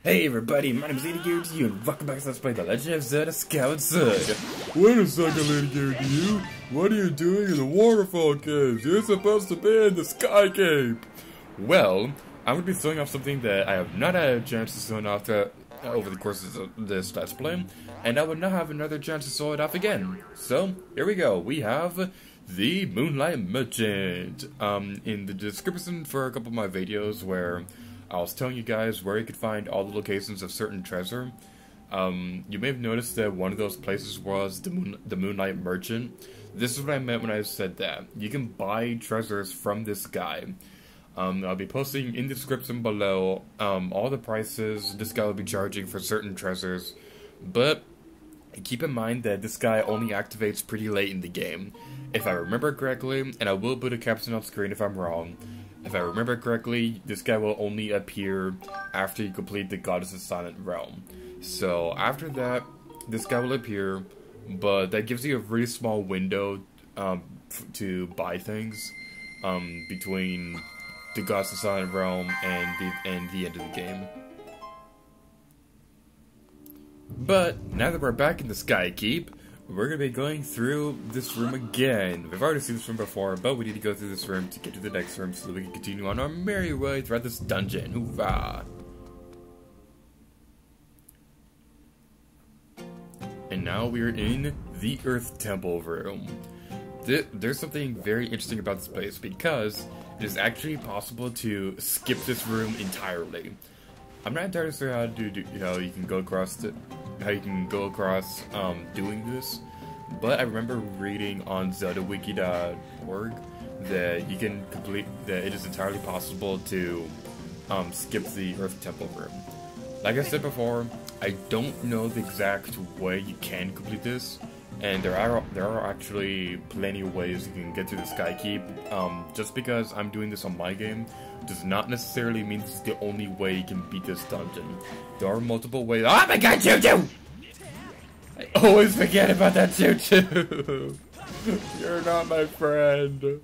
Hey everybody, my name is Lady Gear to you, and welcome back to Let's Play The Legend of Zelda Skyward. Wait a second, Lady Gear to you. What are you doing in the waterfall caves? You're supposed to be in the Sky Cape. Well, I'm going to be showing off something that I have not had a chance to show off over the course of this Let's Play, and I would not have another chance to show it off again. So, here we go. We have the Moonlight Merchant. In the description for a couple of my videos where I was telling you guys where you could find all the locations of certain treasure. You may have noticed that one of those places was the Moonlight Merchant. This is what I meant when I said that. You can buy treasures from this guy. I'll be posting in the description below all the prices this guy will be charging for certain treasures. But keep in mind that this guy only activates pretty late in the game. If I remember correctly, and I will put a caption on screen if I'm wrong, if I remember correctly, this guy will only appear after you complete the Goddess's Silent Realm. So after that, this guy will appear, but that gives you a really small window to buy things between the Goddess's Silent Realm and the end of the game. But now that we're back in the Sky Keep, we're going to be going through this room again. We've already seen this room before, but we need to go through this room to get to the next room so that we can continue on our merry way throughout this dungeon. Hoorah! And now we are in the Earth Temple room. There's something very interesting about this place because it is actually possible to skip this room entirely. I'm not entirely sure how to how you can go across doing this, but I remember reading on ZeldaWiki.org that it is entirely possible to skip the Earth Temple room. Like I said before, I don't know the exact way you can complete this, and there are actually plenty of ways you can get to the Sky Keep. Just because I'm doing this on my game does not necessarily mean this is the only way you can beat this dungeon. There are multiple ways. Oh my god, Choo-Choo! I always forget about that Choo-Choo! You're not my friend.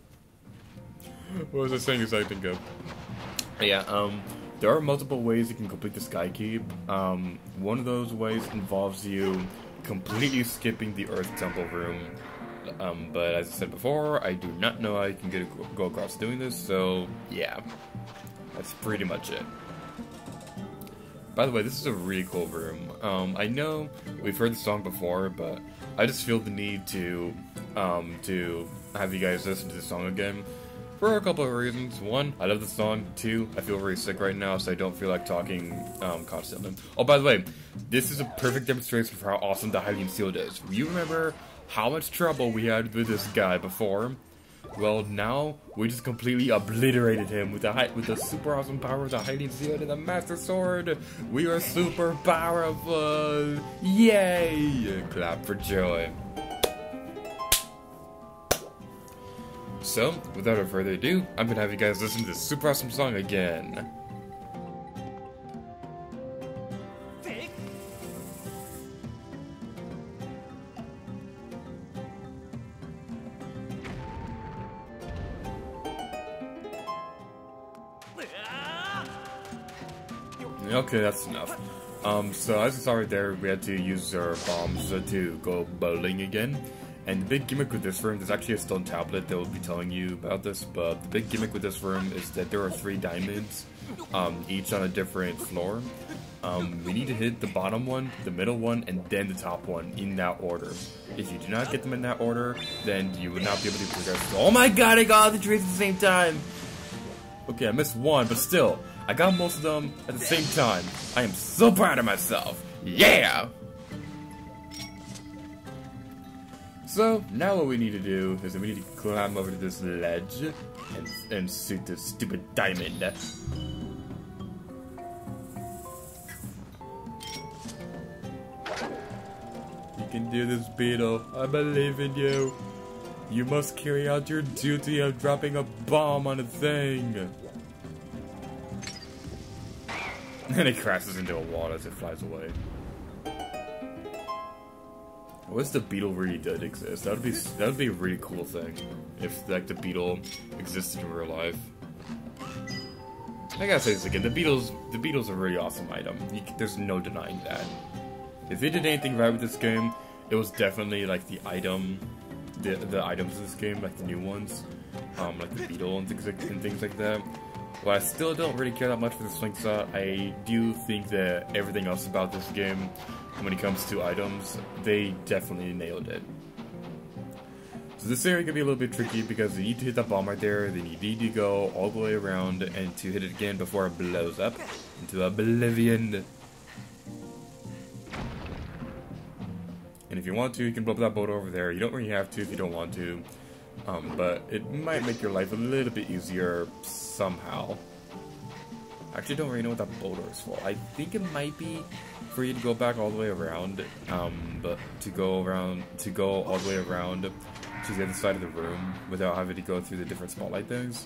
What was I saying as I think of? Yeah, there are multiple ways you can complete the Sky Keep. One of those ways involves you completely skipping the Earth Temple room. But as I said before, I do not know how you can go across doing this, so yeah. That's pretty much it. By the way, this is a really cool room. I know we've heard the song before, but I just feel the need to have you guys listen to the song again for a couple of reasons. One, I love the song. Two, I feel very sick right now, so I don't feel like talking constantly. Oh, by the way, this is a perfect demonstration for how awesome the Hylian Shield is. You remember how much trouble we had with this guy before? Well, now we just completely obliterated him with the super awesome power of the Hylian Shield and the Master Sword. We are super powerful! Yay! Clap for joy. So, without further ado, I'm gonna have you guys listen to this super awesome song again. Okay, that's enough. So as you saw right there, we had to use our bombs to go bowling again. And the big gimmick with this room, there's actually a stone tablet that will be telling you about this, but the big gimmick with this room is that there are 3 diamonds, each on a different floor. We need to hit the bottom one, the middle one, and then the top one in that order. If you do not get them in that order, then you would not be able to progress. Oh my god, I got all the trees at the same time! Okay, I missed one, but still, I got most of them at the same time. I am so proud of myself. Yeah! So, now what we need to do is we need to climb over to this ledge and shoot this stupid diamond. You can do this, Beetle. I believe in you. You must carry out your duty of dropping a bomb on a thing. And it crashes into a wall as it flies away. What if the beetle really did exist? That would be a really cool thing if like the beetle existed in real life. I gotta say this again, the Beetle's a really awesome item. There's no denying that. If they did anything right with this game, it was definitely like the items in this game, like the new ones, like the Beetle and things like that. While I still don't really care that much for the slingshot, I do think that everything else about this game, when it comes to items, they definitely nailed it. So this area can be a little bit tricky because you need to hit that bomb right there, then you need to go all the way around and to hit it again before it blows up into oblivion. And if you want to, you can blow up that boat over there. You don't really have to if you don't want to. But it might make your life a little bit easier somehow. I actually don't really know what that boulder is for. I think it might be for you to go back all the way around, but to go all the way around to the other side of the room without having to go through the different spotlight things.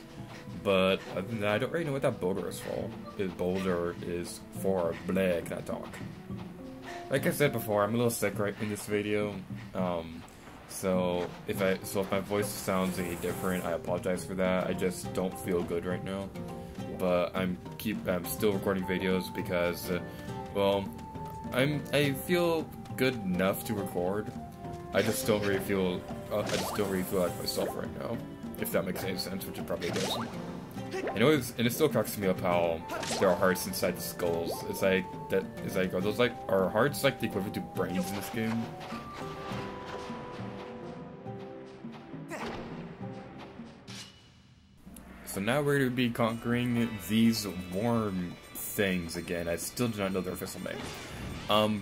But other than that, I don't really know what that boulder is for. Boulder is for bleh, can I talk? Like I said before, I'm a little sick right in this video. So if my voice sounds any different, I apologize for that. I just don't feel good right now. But I'm still recording videos because, well, I feel good enough to record. I just don't really feel like myself right now. If that makes any sense, which it probably doesn't. And it still cracks me up how there are hearts inside the skulls. Are hearts like the equivalent to brains in this game? So now we're going to be conquering these worm things again. I still do not know their official name.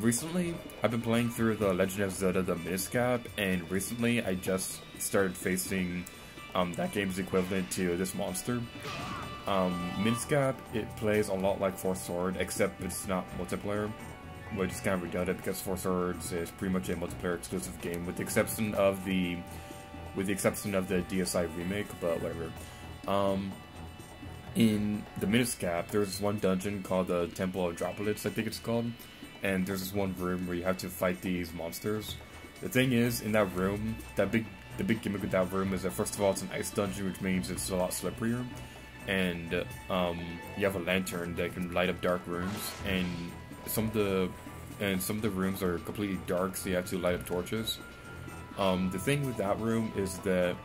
Recently, I've been playing through the Legend of Zelda the Miniscap, and recently I just started facing that game's equivalent to this monster. Miniscap, it plays a lot like Four Sword, except it's not multiplayer, which is kind of redundant because Four Swords is pretty much a multiplayer exclusive game, with the exception of the DSi remake, but whatever. In the Miniscap, there's one dungeon called the Temple of Droplets, I think it's called, and there's this one room where you have to fight these monsters. The thing is, in that room, the big gimmick with that room is that first of all, it's an ice dungeon, which means it's a lot slipperier, and you have a lantern that can light up dark rooms, and some of the rooms are completely dark, so you have to light up torches. The thing with that room is that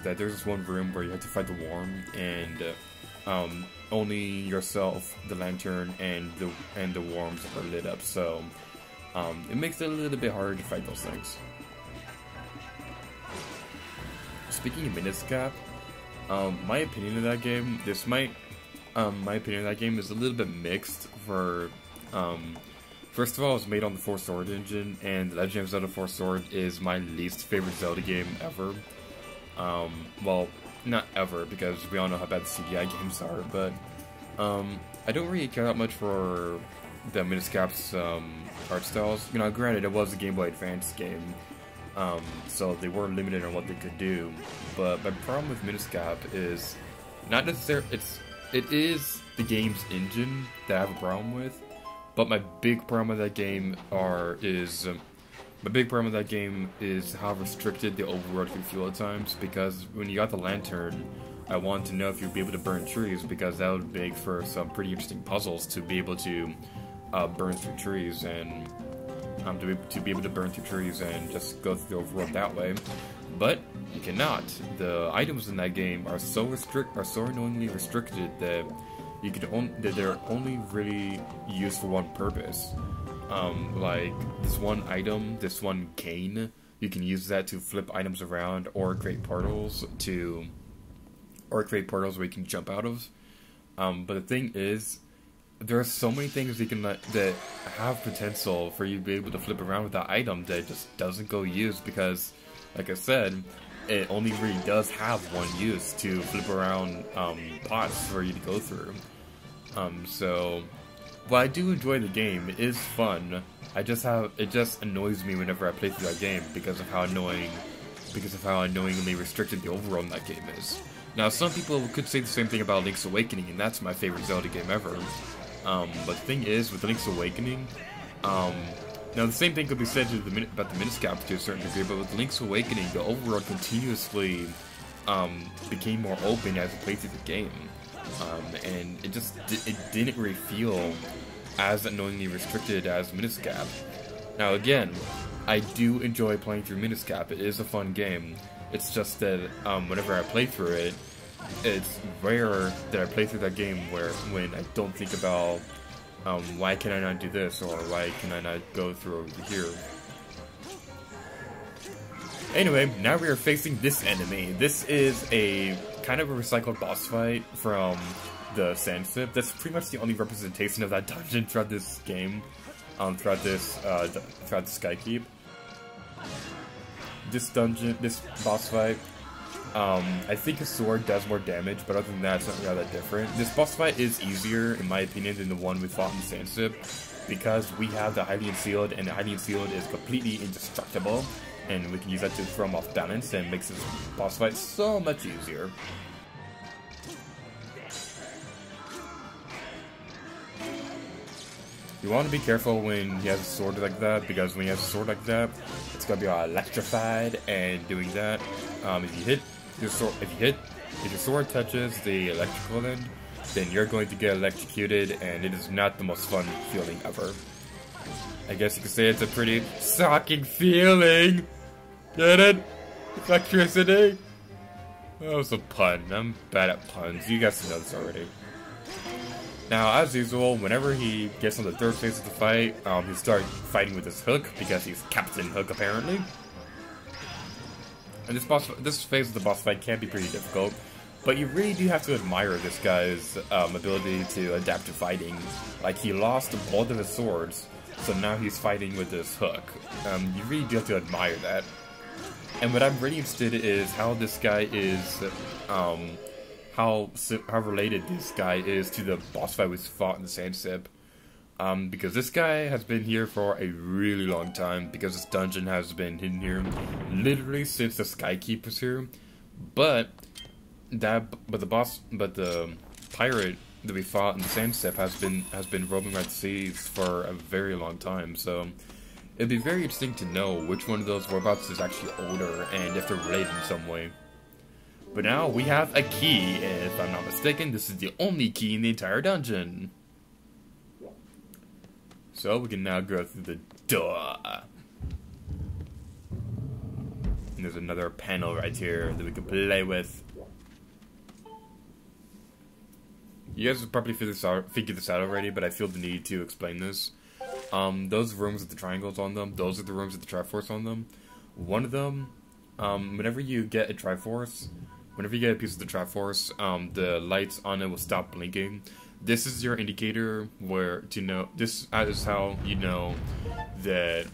there's this one room where you have to fight the worm, and only yourself, the lantern, and the worms are lit up, so it makes it a little bit harder to fight those things. Speaking of Miniscap, my opinion of that game, my opinion of that game is a little bit mixed. First of all, it was made on the Four Sword engine, and The Legend of Zelda Four Sword is my least favorite Zelda game ever. Well, not ever, because we all know how bad the CDI games are, but I don't really care that much for the Miniscap's art styles. You know, granted, it was a Game Boy Advance game, so they were limited on what they could do. But my problem with Miniscap is not necessarily it is the game's engine that I have a problem with. But my big problem with that game is how restricted the overworld can feel at times. Because when you got the lantern, I wanted to know if you'd be able to burn trees, because that would make for some pretty interesting puzzles to be able to burn through trees and to be able to burn through trees and just go through the overworld that way. But you cannot. The items in that game are so annoyingly restricted that they're only really used for one purpose. Like this one item, this one cane, you can use that to flip items around or create portals where you can jump out of. But the thing is, there are so many things that have potential for you to be able to flip around with that item that just doesn't go used because, like I said, it only really does have one use to flip around pots for you to go through. So while I do enjoy the game, it is fun. It just annoys me whenever I play through that game because of how annoyingly restricted the overworld in that game is. Now, some people could say the same thing about Link's Awakening, and that's my favorite Zelda game ever. But the thing is, with Link's Awakening, now the same thing could be said about the Miniscap to a certain degree, but with Link's Awakening, the overworld continuously became more open as you played through the game, and it didn't really feel as annoyingly restricted as Miniscap. Now again, I do enjoy playing through Miniscap. It is a fun game. It's just that whenever I play through it, it's rare that I play through that game when I don't think about why can I not do this, or why can I not go through over here. Anyway, now we are facing this enemy. This is a kind of a recycled boss fight from the Sand Sip. That's pretty much the only representation of that dungeon throughout this game, throughout the Skykeep. This boss fight, I think his sword does more damage, but other than that, it's not really all that different. This boss fight is easier, in my opinion, than the one we fought in Sand Sip, because we have the Hylian Shield, and the Hylian Shield is completely indestructible, and we can use that to throw him off balance, and makes this boss fight so much easier. You want to be careful when he has a sword like that, because when he has a sword like that, it's gonna be all electrified. And doing that, if your sword touches the electrical end, then you're going to get electrocuted, and it is not the most fun feeling ever. I guess you could say it's a pretty shocking feeling. Get it? Electricity. That was a pun. I'm bad at puns. You guys know this already. Now, as usual, whenever he gets on the third phase of the fight, he starts fighting with his hook, because he's Captain Hook, apparently. And this phase of the boss fight can be pretty difficult, but you really do have to admire this guy's ability to adapt to fighting. Like, he lost both of his swords, so now he's fighting with this hook. You really do have to admire that. And what I'm really interested in is how this guy is, how related this guy is to the boss fight we fought in the Sand Sip. Because this guy has been here for a really long time, because this dungeon has been hidden here literally since the Skykeep was here. But the pirate that we fought in the Sand Sip has been roaming around the seas for a very long time. So it'd be very interesting to know which one of those robots is actually older, and if they're related in some way. But now we have a key, and if I'm not mistaken, this is the only key in the entire dungeon. So we can now go through the door. And there's another panel right here that we can play with. You guys have probably figured this out already, but I feel the need to explain this. Those rooms with the triangles on them, those are the rooms with the Triforce on them. One of them, whenever you get a Triforce, whenever you get a piece of the Triforce, the lights on it will stop blinking. This is your indicator this is how you know that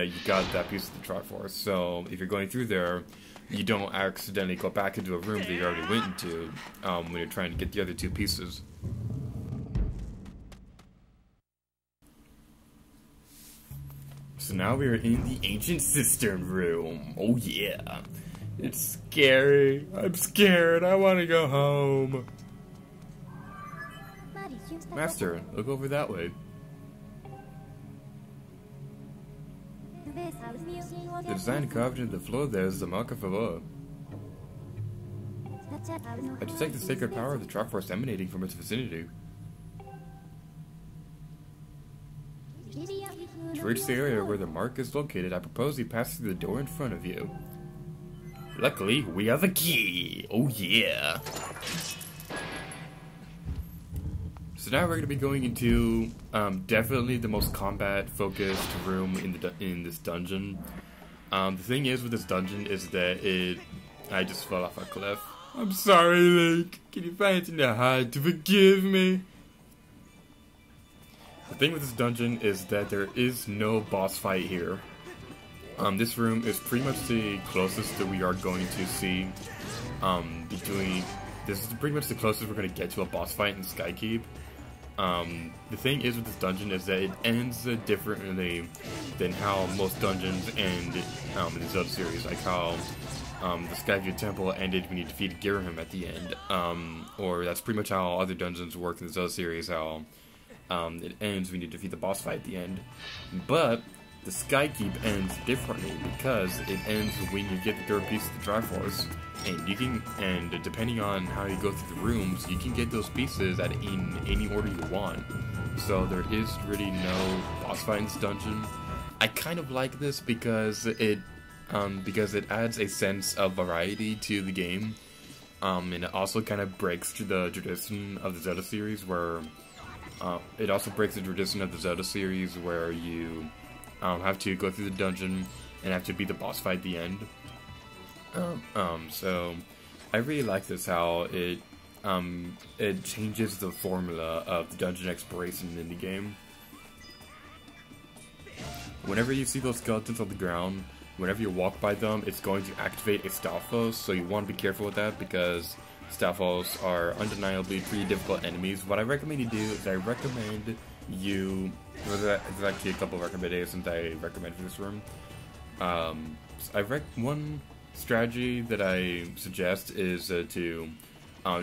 you got that piece of the Triforce. So if you're going through there, you don't accidentally go back into a room that you already went into when you're trying to get the other two pieces. So now we are in the Ancient Cistern room. Oh yeah. It's scary. I'm scared. I want to go home. Master, look over that way. The design carved into the floor there is the mark of favor. I detect the sacred power of the Triforce emanating from its vicinity. To reach the area where the mark is located, I propose you pass through the door in front of you. Luckily, we have a key! Oh yeah! So now we're going to be going into definitely the most combat-focused room in this dungeon. The thing is with this dungeon is that I just fell off a cliff. I'm sorry, Link. Can you find it in the heart to forgive me? The thing with this dungeon is that there is no boss fight here. This room is pretty much the closest that we are going to see this is pretty much the closest we're going to get to a boss fight in Skykeep. The thing is with this dungeon is that it ends differently than how most dungeons end in the Zelda series, like how the Skyward Temple ended when you defeated Girahim at the end, or that's pretty much how other dungeons work in the Zelda series, how it ends when you defeat the boss fight at the end. But the Skykeep ends differently because it ends when you get the third piece of the Triforce, and depending on how you go through the rooms, you can get those pieces in any order you want. So there is really no boss fight in this dungeon. I kind of like this because it adds a sense of variety to the game, and it also kind of breaks the tradition of the Zelda series where you have to go through the dungeon and have to beat the boss fight at the end. So I really like this, how it changes the formula of the dungeon exploration in the game. Whenever you see those skeletons on the ground, whenever you walk by them, it's going to activate a Triforce, so you want to be careful with that because Triforce are undeniably pretty difficult enemies. What I recommend you do is there's actually a couple of recommendations I recommend for this room. One strategy that I suggest is to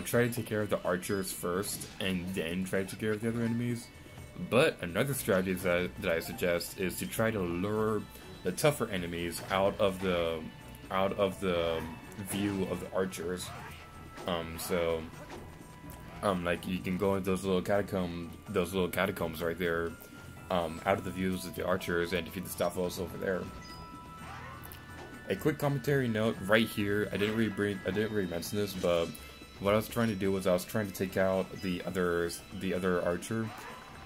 try to take care of the archers first and then try to take care of the other enemies. But another strategy that I suggest is to try to lure the tougher enemies out of the view of the archers. Like you can go into those little catacombs right there, out of the views of the archers, and defeat the Triforce over there. A quick commentary note right here. I didn't really mention this, but what I was trying to do was I was trying to take out the other archer.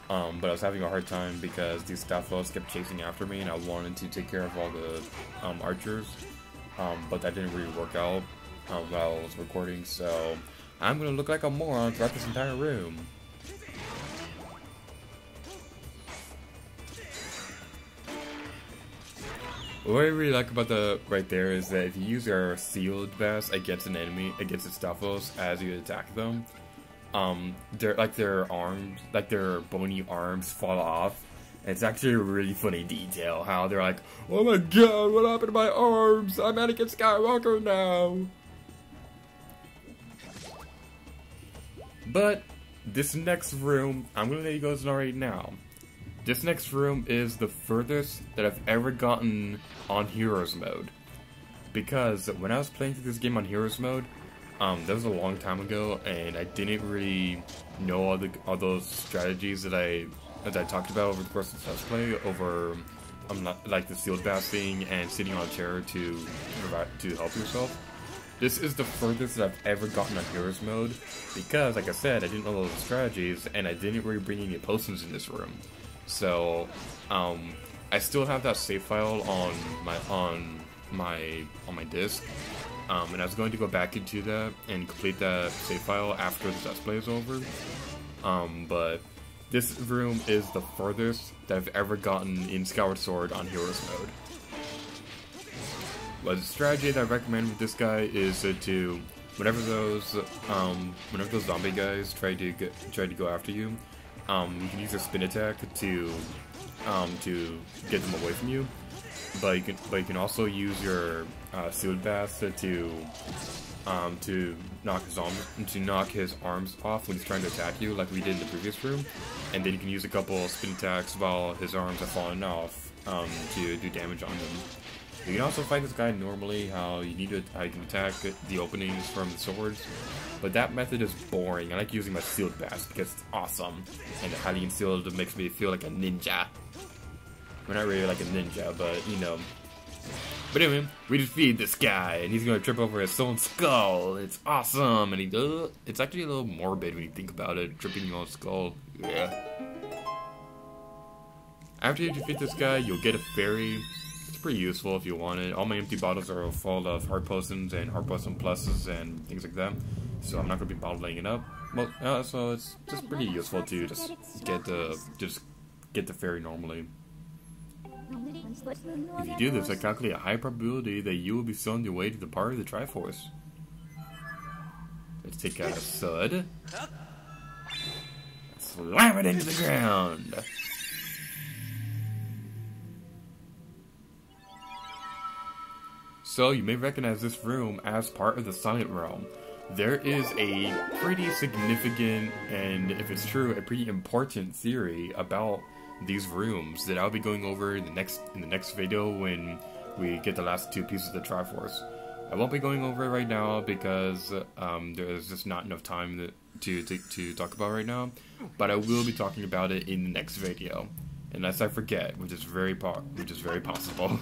But I was having a hard time because these Triforce kept chasing after me, and I wanted to take care of all the archers, but that didn't really work out while I was recording, so I'm gonna look like a moron throughout this entire room. What I really like about right there is that if you use your sealed bass against an enemy, against its Triforce as you attack them, their bony arms fall off. And it's actually a really funny detail how they're like, "Oh my god, what happened to my arms? I'm Anakin Skywalker now." But this next room, I'm gonna let you guys know right now. This next room is the furthest that I've ever gotten on Heroes mode. Because when I was playing through this game on Heroes mode, that was a long time ago, and I didn't really know all those strategies that I talked about over the course of the Let's Play, over like the sealed basting and sitting on a chair to help yourself. This is the furthest that I've ever gotten on Heroes mode, because, like I said, I didn't know those strategies, and I didn't really bring any potions in this room. So, I still have that save file on my disc, and I was going to go back into that and complete that save file after the Let's Play is over. But this room is the furthest that I've ever gotten in Skyward Sword on Heroes mode. But the strategy that I recommend with this guy is to, whenever those zombie guys try to go after you, you can use a spin attack to get them away from you. But you can also use your sealed bass to knock his arms off when he's trying to attack you, like we did in the previous room. And then you can use a couple spin attacks while his arms are falling off to do damage on him. You can also fight this guy normally, how you can attack the openings from the swords, but that method is boring. I like using my sealed bass because it's awesome, and the highly concealed makes me feel like a ninja. We're not really like a ninja, but you know. But anyway, we defeat this guy, and he's gonna trip over his own skull. It's awesome, and it's actually a little morbid when you think about it, tripping your own skull. Yeah. After you defeat this guy, you'll get a fairy. It's pretty useful if you want it. All my empty bottles are full of heart potions and heart potion pluses and things like that, so I'm not gonna be bottling it up. Well, so it's just pretty useful to just get the fairy normally. If you do this, I calculate a high probability that you will be shown your way to the part of the Triforce. Let's take out a Sud. Slam it into the ground! So, you may recognize this room as part of the Silent Realm. There is a pretty significant, and if it's true, a pretty important theory about these rooms that I'll be going over in the next video when we get the last 2 pieces of the Triforce. I won't be going over it right now because there's just not enough time to talk about right now, but I will be talking about it in the next video, unless I forget, which is very possible.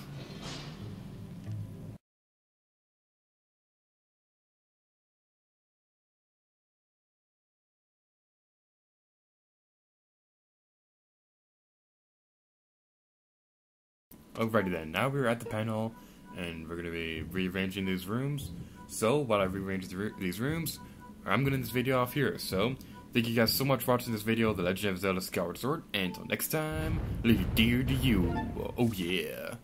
Alrighty then, now we're at the panel, and we're going to be rearranging these rooms. So, while I rearrange these rooms, I'm going to end this video off here. So, thank you guys so much for watching this video, The Legend of Zelda Skyward Sword, and until next time, leave it dear to you. Oh yeah.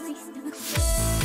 System.